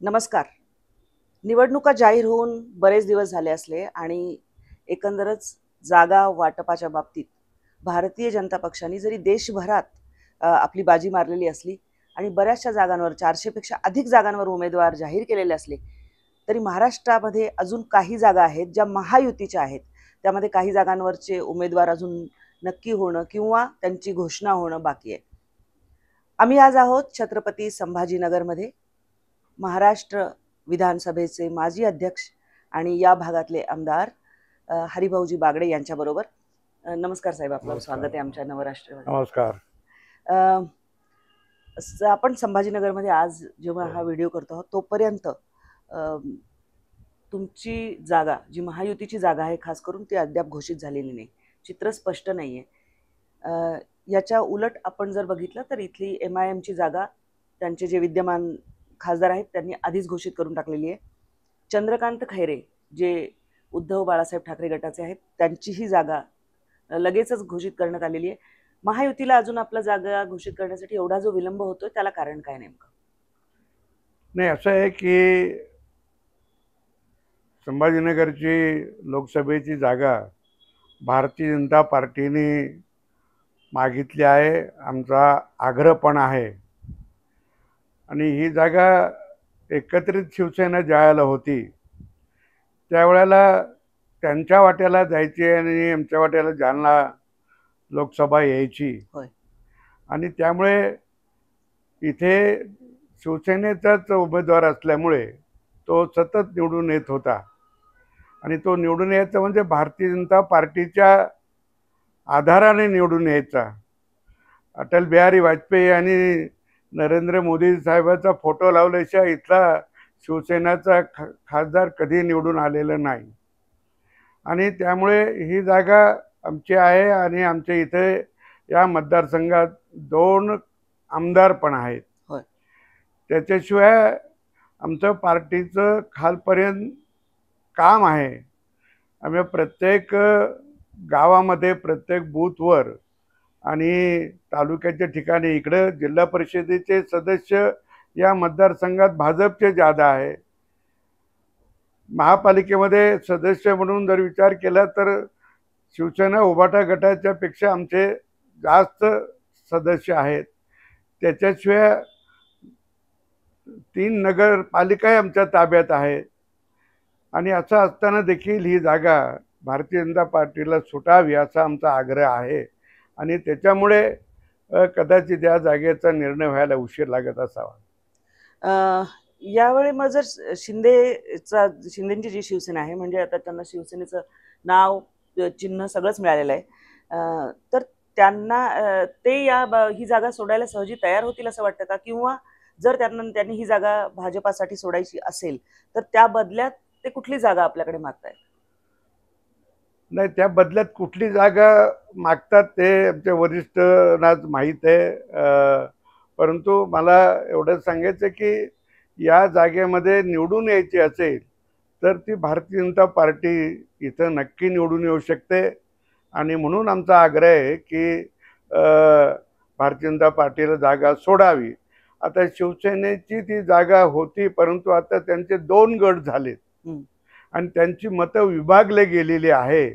नमस्कार. निवडणुका जाहीर होऊन बरेच दिवस झाले असले आणि एकंदरच जागा वाटपाच्या बाबतीत भारतीय जनता पक्षाने जरी देशभरात आपली बाजी मारलेली असली आणि बऱ्याचशा जागांवर 400 पेक्षा अधिक जागांवर उमेदवार जाहीर केलेले असले, तरी महाराष्ट्रामध्ये अजून काही जागा आहेत ज्या महायुतीच्या आहेत. त्यामध्ये काही जागांवरचे उमेदवार अजून नक्की होणं किंवा त्यांची घोषणा होणं बाकी आहे. आम्ही आज आहोत छत्रपती संभाजीनगरमध्ये. महाराष्ट्र विधानसभेचे माजी अध्यक्ष आणि या भागातले आमदार हरिभाऊजी बागडे यांच्याबरोबर. नमस्कार साहेब, आपलं स्वागत आहे आमच्या नवराष्ट्रमध्ये. नमस्कार. आपण संभाजीनगरमध्ये आज जेव्हा हा व्हिडिओ करतो आहोत तोपर्यंत तुमची जागा, जी महायुतीची जागा आहे खास करून, ती अद्याप घोषित झालेली नाही. चित्र स्पष्ट नाही आहे. याच्या उलट आपण जर बघितलं तर इथली MIMची जागा त्यांचे जे विद्यमान खासदार आहेत त्यांनी आधीच घोषित करून टाकलेली आहे. चंद्रकांत खैरे जे उद्धव बाळासाहेब ठाकरे गटाचे आहेत त्यांचीही जागा लगेचच घोषित करण्यात आलेली आहे. महायुतीला अजून आपला जागा घोषित करण्यासाठी एवढा जो विलंब होतोय त्याला कारण काय नेमकं? नाही, असं आहे की संभाजीनगरची लोकसभेची जागा भारतीय जनता पार्टीने मागितली आहे. आमचा आग्रह पण आहे. आणि ही जागा एकत्रित शिवसेना ज्यावेळेला होती त्यावेळेला त्यांच्या वाट्याला जायची आणि आमच्या वाट्याला जालना लोकसभा यायची. आणि त्यामुळे इथे शिवसेनेचाच उमेदवार असल्यामुळे तो सतत निवडून येत होता. आणि तो निवडून यायचा म्हणजे भारतीय जनता पार्टीच्या आधाराने निवडून यायचा. अटल बिहारी वाजपेयी आणि नरेंद्र मोदी साहेबांचा फोटो लावल्याशिवाय इथला शिवसेनाचा खासदार कधी निवडून आलेला नाही. आणि त्यामुळे ही जागा आमची आहे. आणि आमच्या इथे या मतदारसंघात 2 आमदार पण आहेत. त्याच्याशिवाय आमचं पार्टीचं खालपर्यंत काम आहे. आम्ही प्रत्येक गावामध्ये, प्रत्येक बूथवर आणि तालुक्याच्या ठिकाणी, इकडं जिल्हा परिषदेचे सदस्य या मतदारसंघात भाजपचे जादा आहे. महापालिकेमध्ये सदस्य म्हणून जर विचार केला तर शिवसेना उभाटा गटाच्या पेक्षा आमचे जास्त सदस्य आहेत. त्याच्याशिवाय 3 नगरपालिका आमच्या ताब्यात आहेत. आणि असं असताना देखील ही जागा भारतीय जनता पार्टीला सुटावी असा आमचा आग्रह आहे. आणि त्याच्यामुळे कदाचित या जागेचा निर्णय व्हायला उशीर लागत असावा. यावेळी मग जर शिंदेची जी शिवसेना आहे, म्हणजे आता त्यांना शिवसेनेचं नाव, चिन्ह सगळंच मिळालेलं आहे, तर त्यांना ही जागा सोडायला सहजी तयार होतील असं वाटतं का? किंवा जर त्यांनी ही जागा भाजपासाठी सोडायची असेल तर त्या बदल्यात ते कुठली जागा आपल्याकडे मागतायत? नाही, त्या बदल्यात कुठली जागा मागतात ते आमच्या वरिष्ठांनाच माहीत आहे. परंतु मला एवढं सांगायचं की या जागेमध्ये निवडून यायची असेल तर ती भारतीय जनता पार्टी इथं नक्की निवडून येऊ शकते. आणि म्हणून आमचा आग्रह आहे की भारतीय जनता पार्टीला जागा सोडावी. आता शिवसेनेची ती जागा होती, परंतु आता त्यांचे 2 गट झालेत आणि त्यांची मतं विभागले गेलेली आहे.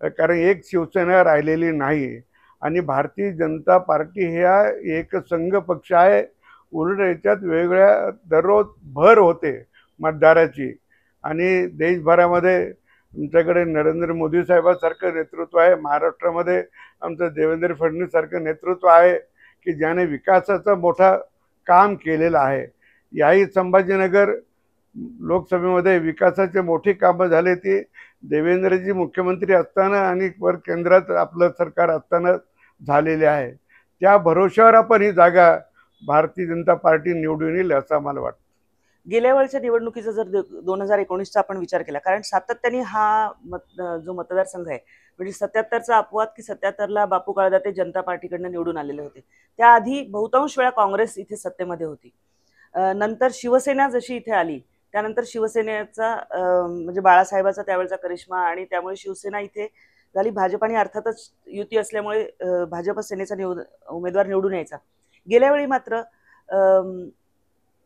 कारण एक शिवसेना राहिलेली नाही. आणि भारतीय जनता पार्टी ह्या एक संघ पक्ष आहे. उलट याच्यात वेगवेगळ्या दररोज भर होते मतदाराची. आणि देशभरामध्ये आमच्याकडे नरेंद्र मोदी साहेबांसारखं नेतृत्व आहे. महाराष्ट्रामध्ये आमचं देवेंद्र फडणवीस सारखं नेतृत्व आहे की ज्याने विकासाचं मोठं काम केलेलं आहे. याही संभाजीनगर लोकसभेमध्ये विकासाचे मोठी कामं झाले ती देवेंद्रजी मुख्यमंत्री असताना आणि वर केंद्रात आपलं सरकार असताना झालेले आहे. त्या भरोश्यावर आपण ही जागा भारतीय जनता पार्टी निवडून येईल असं मला वाटतं. गेल्या वेळच्या निवडणुकीचा जर 2019चा आपण विचार केला, कारण सातत्याने हा जो मतदारसंघ आहे, म्हणजे 77चा अपवाद की 77ला बापू काळदाते जनता पार्टीकडनं निवडून आलेले होते. त्याआधी बहुतांश वेळा काँग्रेस इथे सत्तेमध्ये होती. नंतर शिवसेना जशी इथे आली त्यानंतर शिवसेनेचा म्हणजे बाळासाहेबाचा त्यावेळचा करिश्मा आणि त्यामुळे शिवसेना इथे झाली. भाजपाने अर्थातच युती असल्यामुळे भाजप सेनेचा उमेदवार निवडून यायचा. गेल्या वेळी मात्र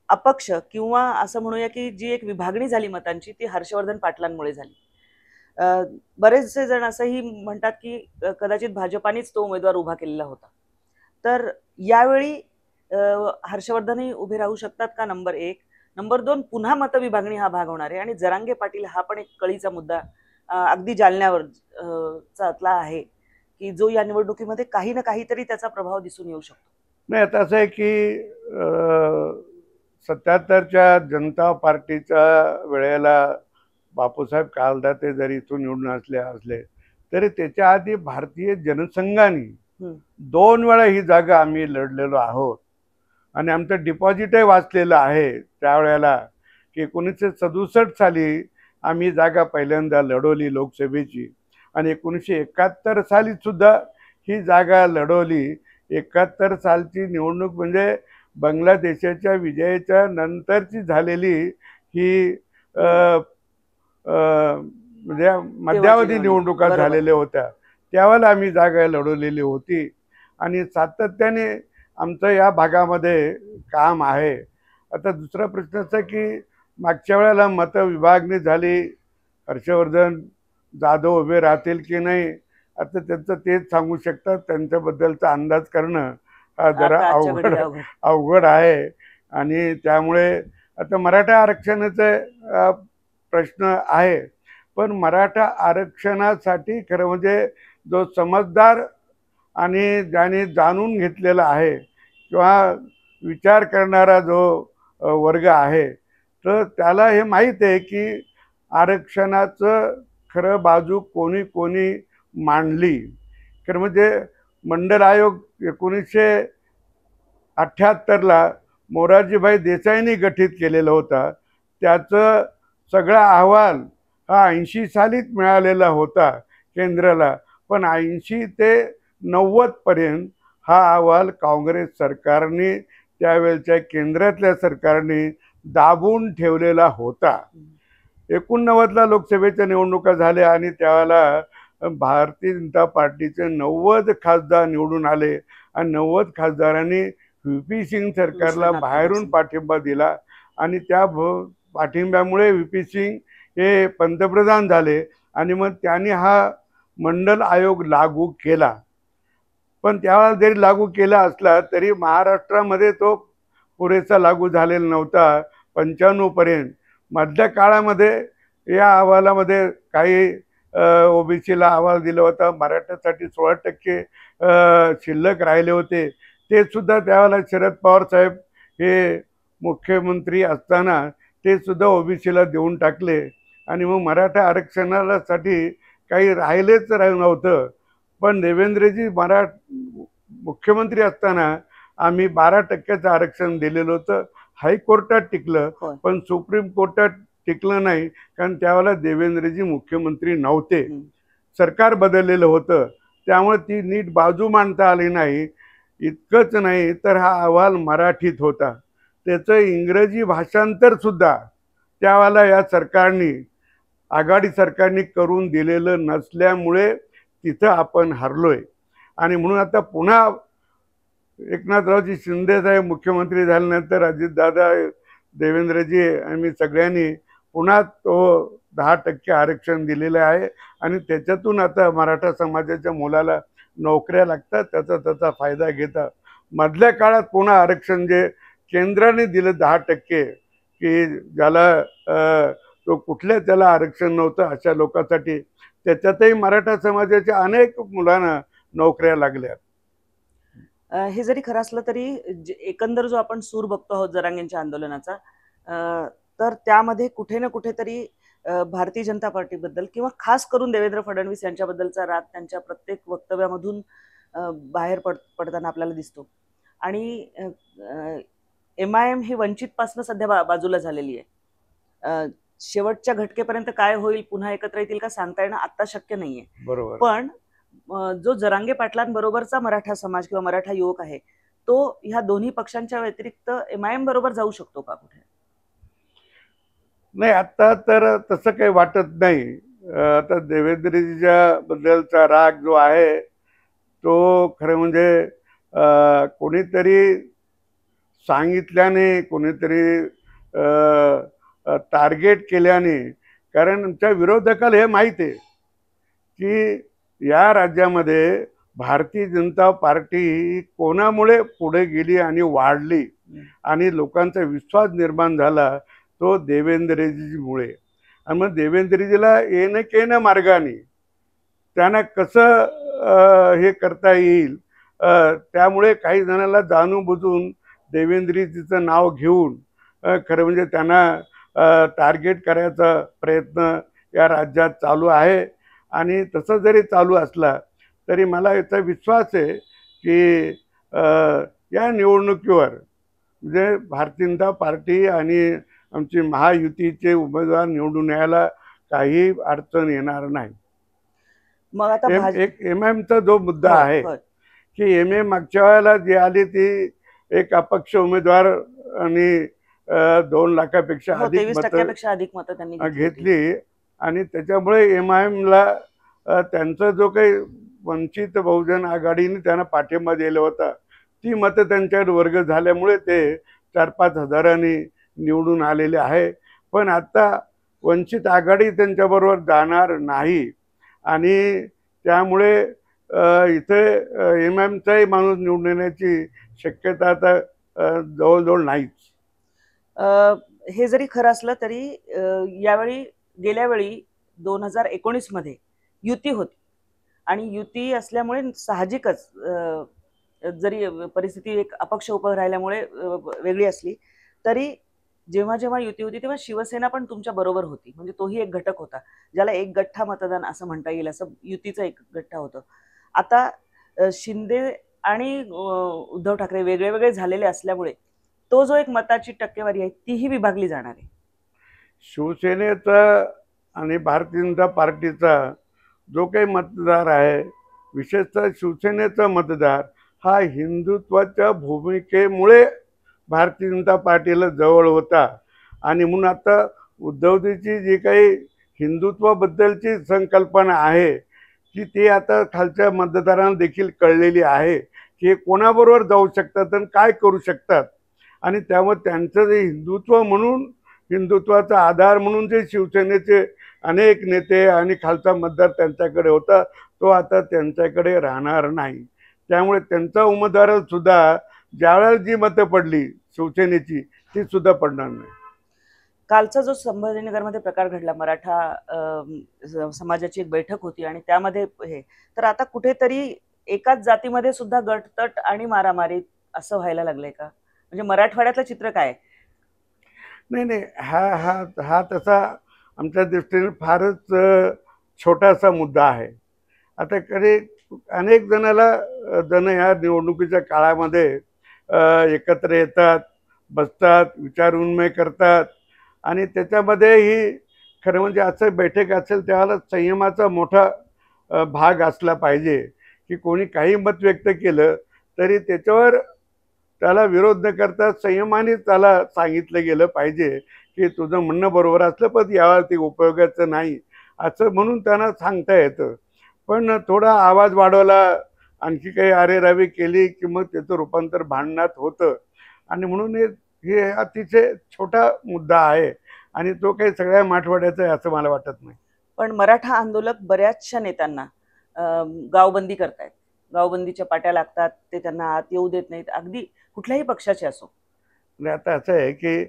अपक्ष किंवा असं म्हणूया की जी एक विभागणी झाली मतांची ती हर्षवर्धन पाटलांमुळे झाली. बरेचसे जण असंही म्हणतात की कदाचित भाजपानेच तो उमेदवार उभा केलेला होता. तर यावेळी हर्षवर्धनही उभे राहू शकतात का, नंबर एक. नंबर दोन, पुन्हा मतविभागणी हा भाग होणार आहे आणि जरांगे पाटील हा पण एक कळीचा मुद्दा अगदी जालन्यावर चातला आहे की जो या निवडणुकीमध्ये काही ना काहीतरी त्याचा प्रभाव दिसून येऊ शकतो. नाही, आता असं आहे की 77च्या जनता पार्टीच्या वेळेला बापूसाहेब कालदाते जरी इथून निवडून असले तरी त्याच्या आधी भारतीय जनसंघाने 2 वेळा ही जागा आम्ही लढलेलो आहोत आणि आमचं डिपॉझिटही वाचलेलं आहे त्यावेळेला की 1967 साली आम्ही जागा पहिल्यांदा लढवली लोकसभेची आणि 1971 साली सुद्धा ही जागा लढवली. 71 सालची निवडणूक म्हणजे बांगलादेशाच्या विजयाच्या नंतरची झालेली ही म्हणजे मध्यावधी निवडणुका झालेल्या होत्या. त्यावेळेला आम्ही जागा लढवलेली होती आणि सातत्याने आमचं या भागामध्ये काम आहे. आता दुसरा प्रश्न असा की मागच्या वेळेला मतविभागणी झाली, हर्षवर्धन जाधव उभे राहतील की नाही आता त्यांचं तेच सांगू शकतात. त्यांच्याबद्दलचा अंदाज करणं हा जरा अवघड आहे आणि त्यामुळे आता मराठा आरक्षणाचा प्रश्न आहे. पण मराठा आरक्षणासाठी खरं म्हणजे जो समजदार आणि ज्याने जाणून घेतलेला आहे किंवा विचार करणारा जो वर्ग आहे तर त्याला हे माहीत आहे की आरक्षणाचं खरं बाजू कोणी कोणी मांडली. खरं म्हणजे मंडल आयोग 1978ला मोरारजीभाई देसाईंनी गठीत केलेला होता. त्याचं सगळा अहवाल हा 80 सालीच मिळालेला होता केंद्राला, पण 80 ते 90 पर्यंत हा अहवाल काँग्रेस सरकारने त्यावेळच्या केंद्रातल्या सरकारने दाबून ठेवलेला होता. 89ला लोकसभेच्या निवडणुका झाल्या आणि त्यावेळेला भारतीय जनता पार्टीचे 90 खासदार निवडून आले आणि 90 खासदारांनी व्ही.पी. सिंग सरकारला बाहेरून पाठिंबा दिला आणि त्या पाठिंब्यामुळे व्ही.पी. सिंग हे पंतप्रधान झाले आणि मग त्यांनी हा मंडल आयोग लागू केला. पण त्यावेळेला जरी लागू केला असला तरी महाराष्ट्रामध्ये तो पुरेसा लागू झालेला नव्हता 95 पर्यंत. मधल्या काळामध्ये या अहवालामध्ये काही ओबीसीला अहवाल दिला होता, मराठ्यासाठी 16% शिल्लक राहिले होते. ते सुद्धा त्यावेळेला शरद पवार साहेब हे मुख्यमंत्री असताना ते सुद्धा ओबीसीला देऊन टाकले आणि मग मराठा आरक्षणासाठी काही राहिलेच नव्हतं. पण देवेंद्रजी मुख्यमंत्री असताना आम्ही 12% आरक्षण दिलेलं होतं. हायकोर्टात टिकलं पण सुप्रीम कोर्टात टिकलं नाही, कारण त्यावेळेला देवेंद्रजी मुख्यमंत्री नव्हते, सरकार बदललेलं होतं. त्यामुळे ती नीट बाजू मांडता आली नाही. इतकंच नाही तर हा अहवाल मराठीत होता, त्याचं इंग्रजी भाषांतर सुद्धा त्यावेळेला या सरकारने आघाडी सरकारने करून दिलेलं नसल्यामुळे तिथं आपण हरलोय. आणि म्हणून आता पुन्हा एकनाथरावजी शिंदे साहेब मुख्यमंत्री झाल्यानंतर अजितदादा, देवेंद्रजी आम्ही सगळ्यांनी पुन्हा तो 10% आरक्षण दिलेलं आहे आणि त्याच्यातून आता मराठा समाजाच्या मुलाला नोकऱ्या लागतात, त्याचा फायदा घेतात. मधल्या काळात पुन्हा आरक्षण जे केंद्राने दिलं 10% की ज्याला तो कुठल्या त्याला आरक्षण नव्हतं अशा लोकांसाठी, त्याच्यातही मराठा समाजाच्या अनेक मुलांना नोकऱ्या लागल्या. हे जरी खरं असलं तरी एकंदर जो आपण सूर बघतो आहोत जरांगेंच्या आंदोलनाचा, तर त्यामध्ये कुठे ना कुठेतरी भारतीय जनता पार्टीबद्दल किंवा खास करून देवेंद्र फडणवीस यांच्याबद्दलचा राग त्यांच्या प्रत्येक वक्तव्यामधून बाहेर पडताना आपल्याला दिसतो. आणि MIM ही वंचितपासून सध्या बाजूला झालेली आहे. शेवटच्या घटकेपर्यंत काय होईल, पुन्हा एकत्र येतील का सांगता येणं आता शक्य नाहीये. बरोबर. पण जो जरांगे पाटलांबरोबरचा मराठा समाज किंवा मराठा युवक आहे तो ह्या दोन्ही पक्षांच्या व्यतिरिक्त MIM बरोबर जाऊ शकतो का कुठे? नाही, आता तर तसं काही वाटत नाही. आता देवेंद्रजीच्या बद्दलचा राग जो आहे तो खरं म्हणजे कोणीतरी सांगितल्याने, कोणीतरी टार्गेट केल्याने, कारण आमच्या विरोधकाला हे माहीत आहे की या राज्यामध्ये भारतीय जनता पार्टी कोणामुळे पुढे गेली आणि वाढली आणि लोकांचा विश्वास निर्माण झाला, तो देवेंद्रजीमुळे. आणि मग देवेंद्रजीला येणं केनं मार्गाने त्यांना कसं हे करता येईल, त्यामुळे काही जणांना जाणून बुजून देवेंद्रजीचं नाव घेऊन खरं म्हणजे त्यांना टार्गेट करायचा प्रयत्न या राज्यात चालू आहे. आणि तसं जरी चालू असला तरी मला याचा विश्वास आहे की या निवडणुकीवर म्हणजे भारतीय जनता पार्टी आणि आमची महायुतीचे उमेदवार निवडून यायला काही अडचण येणार नाही. मग आता एक एमएमचा जो मुद्दा होय, आहे होय. की एमएम मागच्या वेळेला जी आली ती एक अपक्ष उमेदवार आणि 2 लाखापेक्षा हो, अधिक 23% अधिक मतं त्यांनी घेतली आणि त्याच्यामुळे एमआयएमला त्यांचा जो काही वंचित बहुजन आघाडीने त्यांना पाठिंबा दिला होता, ती मतं त्यांच्याकडे वर्ग झाल्यामुळे ते 4-5 हजारांनी निवडून आलेले आहे. पण आता वंचित आघाडी त्यांच्याबरोबर जाणार नाही आणि त्यामुळे इथे एमआयएमचाही माणूस निवडून येण्याची शक्यता आता जवळजवळ नाहीच. हे जरी खरं असलं तरी यावेळी गेल्या वेळी 2019 मध्ये युती होती आणि युती असल्यामुळे साहजिकच जरी परिस्थिती एक अपक्ष उभं राहिल्यामुळे वेगळी असली तरी जेव्हा जेव्हा युती होती तेव्हा शिवसेना पण तुमच्या बरोबर होती, म्हणजे तोही एक घटक होता ज्याला एक गठ्ठा मतदान असं म्हणता येईल, असं युतीचा एक गठ्ठा होतं. आता शिंदे आणि उद्धव ठाकरे वेगळे वेगळे झालेले असल्यामुळे तो जो एक मताची टक्केवारी आहे तीही विभागली जाणार आहे. शिवसेनेचा आणि भारतीय जनता पार्टीचा जो काही मतदार आहे, विशेषतः शिवसेनेचा मतदार हा हिंदुत्वाच्या भूमिकेमुळे भारतीय जनता पार्टीला जवळ होता आणि म्हणून आता उद्धवजीची जी काही हिंदुत्वाबद्दलची संकल्पना आहे की ती आता खालच्या मतदारांना देखील कळलेली आहे की कोणाबरोबर जाऊ शकतात आणि काय करू शकतात. आणि त्यामुळे त्यांचं जे हिंदुत्व म्हणून, हिंदुत्वाचा आधार म्हणून जे शिवसेनेचे अनेक नेते आणि खालचा मतदार त्यांच्याकडे होता, तो आता त्यांच्याकडे राहणार नाही. त्यामुळे त्यांचा उमेदवार सुद्धा ज्यावेळेला जी मतं पडली शिवसेनेची ती सुद्धा पडणार नाही. कालचा जो संभाजीनगरमध्ये प्रकार घडला, मराठा समाजाची एक बैठक होती आणि त्यामध्ये हे, तर आता कुठेतरी एकाच जातीमध्ये सुद्धा गटतट आणि मारामारी असं व्हायला लागलंय का? म्हणजे मराठवाड्यातलं चित्र काय? नाही, हा हा हा तसा आमच्या दृष्टीने फारच छोटासा मुद्दा आहे. आता कधी अनेक जण या निवडणुकीच्या काळामध्ये एकत्र येतात, बसतात, विचारविनिमय करतात आणि त्याच्यामध्येही खरं म्हणजे असं बैठक असेल त्यावेळेला संयमाचा मोठा भाग असला पाहिजे की कोणी काही मत व्यक्त केलं तरी त्याच्यावर त्याला विरोध न करता संयमाने त्याला सांगितलं गेलं पाहिजे की तुझं म्हणणं बरोबर असलं पण यावर ते उपयोगाचं नाही असं म्हणून त्यांना सांगता येतं. पण थोडा आवाज वाढवला, आणखी काही अरेरावी केली की मग त्याचं रूपांतर भांडणात होतं. आणि म्हणून हे अतिशय छोटा मुद्दा आहे आणि तो काही सगळ्या मराठवाड्याचा आहे असं मला वाटत नाही. पण मराठा आंदोलक बऱ्याचशा नेत्यांना गावबंदी करतायत, गावबंदीच्या पाट्या लागतात, ते त्यांना आत येऊ देत नाहीत, अगदी कुठल्याही पक्षाचे असो. आता असं आहे की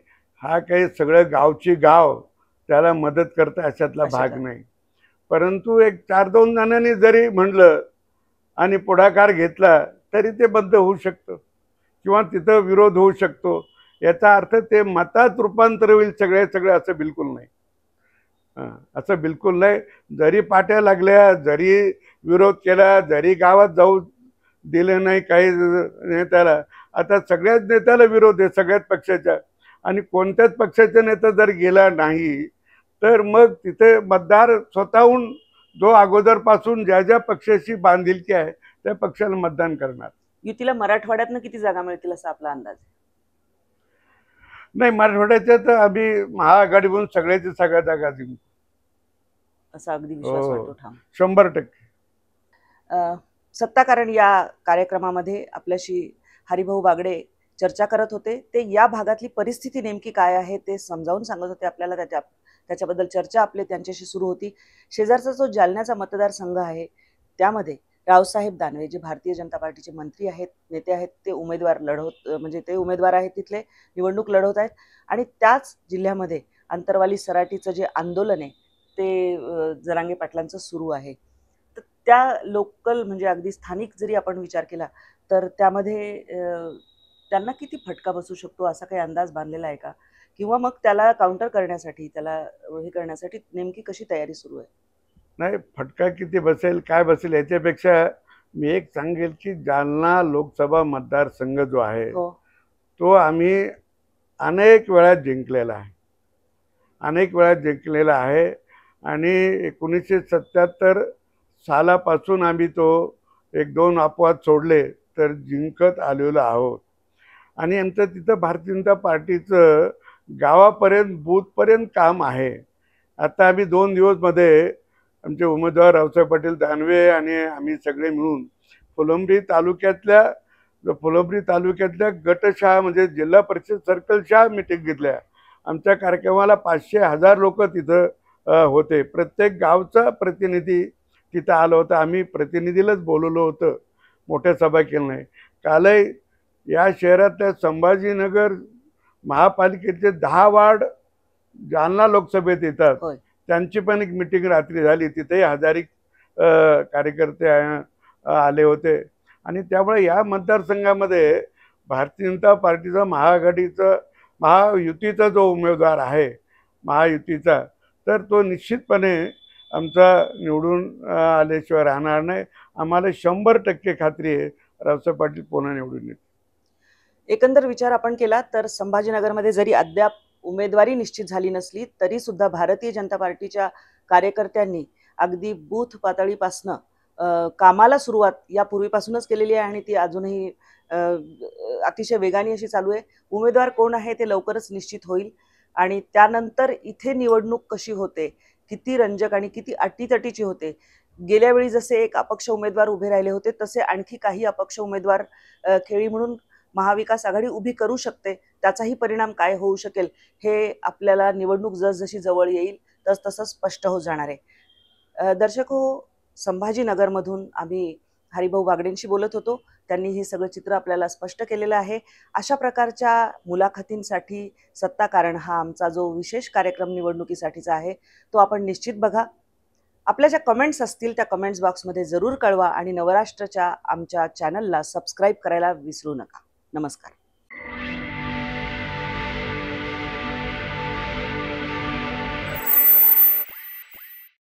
हा काही सगळं गावची गाव त्याला मदत करतं अशातला भाग नाही. परंतु एक 4-2 जणांनी जरी म्हणलं आणि पुढाकार घेतला तरी ते बंद होऊ शकतं किंवा तिथं विरोध होऊ शकतो. याचा अर्थ ते मतात रूपांतर होईल सगळे असं बिलकुल नाही. असं बिलकुल नाही. जरी पाट्या लागल्या, जरी विरोध केला, जरी गावात जाऊ दिले नाही काही नेत्याला, आता सगळ्याच नेत्याला विरोध आहे सगळ्याच पक्षाच्या. आणि कोणत्याच पक्षाचा नेता जर गेला नाही तर मग तिथे मतदार स्वतःहून जो अगोदरपासून ज्या ज्या पक्षाशी बांधिलकी आहे त्या पक्षाला मतदान करणार. युतीला मराठवाड्यातनं किती जागा मिळतील असा आपला अंदाज? नाही, मराठवाड्याच्या तर आम्ही महाआघाडी म्हणून सगळ्याची सगळ्या जागा जिंकू असा अगदी विश्वास वाटतो ठाम? 100%. सत्ताकारण या कार्यक्रमामध्ये आपल्याशी हरिभाऊ बागडे चर्चा करत होते. ते या भागातली परिस्थिती नेमकी काय आहे ते समजावून सांगत होते आपल्याला. त्याच्याबद्दल चर्चा त्यांच्याशी सुरू होती. शेजारचा जो जालन्याचा मतदारसंघ आहे त्यामध्ये रावसाहेब दानवे जे भारतीय जनता पार्टीचे मंत्री आहेत, नेते आहेत, ते उमेदवार आहेत, तिथले निवडणूक लढवत आहेत. आणि त्याच जिल्ह्यामध्ये अंतरवाली सराटीचं जे आंदोलन आहे ते जरांगे पाटलांचं सुरू आहे. तर त्या लोकल म्हणजे अगदी स्थानिक जरी आपण विचार केला तर त्यामध्ये त्यांना किती फटका बसू शकतो असा काही अंदाज बांधलेला आहे का? किंवा मग त्याला काउंटर करण्यासाठी, त्याला हे करण्यासाठी नेमकी कशी तयारी सुरू आहे? नाही, फटका किती बसेल, काय बसेल याच्यापेक्षा मी एक सांगेल की जालना लोकसभा मतदारसंघ जो आहे तो आम्ही अनेक वेळा जिंकलेला आहे आणि 1977 सालापासून आम्ही तो 1-2 अपवाद सोडले तर जिंकत आलेलो आहोत. आणि आमचं तिथं भारतीय जनता पार्टीचं गावापर्यंत बूथपर्यंत काम आहे. आता आम्ही 2 दिवसमध्ये आमचे उमेदवार रावसाहेब पाटील दानवे आणि आम्ही सगळे मिळून फुलंब्री तालुक्यातल्या गटशाळा म्हणजे जिल्हा परिषद सर्कलच्या मीटिंग घेतल्या. आमच्या कार्यक्रमाला 500,000 लोक तिथं होते. प्रत्येक गावचा प्रतिनिधी तिथं आला होता. आम्ही प्रतिनिधीलाच बोलवलं होतं, मोठ्या सभा केल्या नाही. कालही या शहरातल्या संभाजीनगर महापालिकेचे 10 वार्ड जालना लोकसभेत येतात. त्यांची पण एक मीटिंग रात्री झाली. तिथेही हजारिक कार्यकर्ते आले होते. आणि त्यामुळे या मतदारसंघामध्ये भारतीय जनता पार्टीचा महायुतीचा जो उमेदवार आहे महायुतीचा, तर तो निश्चितपणे आमचा निवडून आल्याशिवाय राहणार नाही. आम्हाला 100% खात्री आहे रावसाहेब पाटील पुन्हा निवडून येतील. एकंदर विचार आपण केला तर संभाजीनगरमध्ये जरी अद्याप उमेदवारी निश्चित झाली नसली तरी सुद्धा भारतीय जनता पार्टीच्या कार्यकर्त्यांनी अगदी बूथ पातळीपासनं कामाला सुरुवात यापूर्वीपासूनच केलेली आहे आणि ती अजूनही अतिशय वेगाने अशी चालू आहे. उमेदवार कोण आहे ते लवकरच निश्चित होईल आणि त्यानंतर इथे निवडणूक कशी होते, किती रंजक आणि किती अटीतटीची होते. गेल्या वेळी जसे एक अपक्ष उमेदवार उभे राहिले होते तसे आणखी काही अपक्ष उमेदवार खेळी म्हणून महाविकास आघाडी उभी करू शकते. त्याचाही परिणाम काय होऊ शकेल हे आपल्याला निवडणूक जसजशी जवळ येईल तसं स्पष्ट होत जाणार आहे. दर्शक हो, संभाजीनगरमधून आम्ही हरिभाऊ बागडेंशी बोलत होतो. त्यांनी हे सगळं चित्र आपल्याला स्पष्ट केलेलं आहे. अशा प्रकारच्या मुलाखतींसाठी सत्ता कारण हा आमचा जो विशेष कार्यक्रम निवडणुकीसाठीचा आहे तो आपण निश्चित बघा. आपल्या ज्या कमेंट्स असतील त्या कमेंट्स बॉक्समध्ये जरूर कळवा आणि नवराष्ट्रच्या आमच्या चॅनलला सबस्क्राईब करायला विसरू नका. नमस्कार.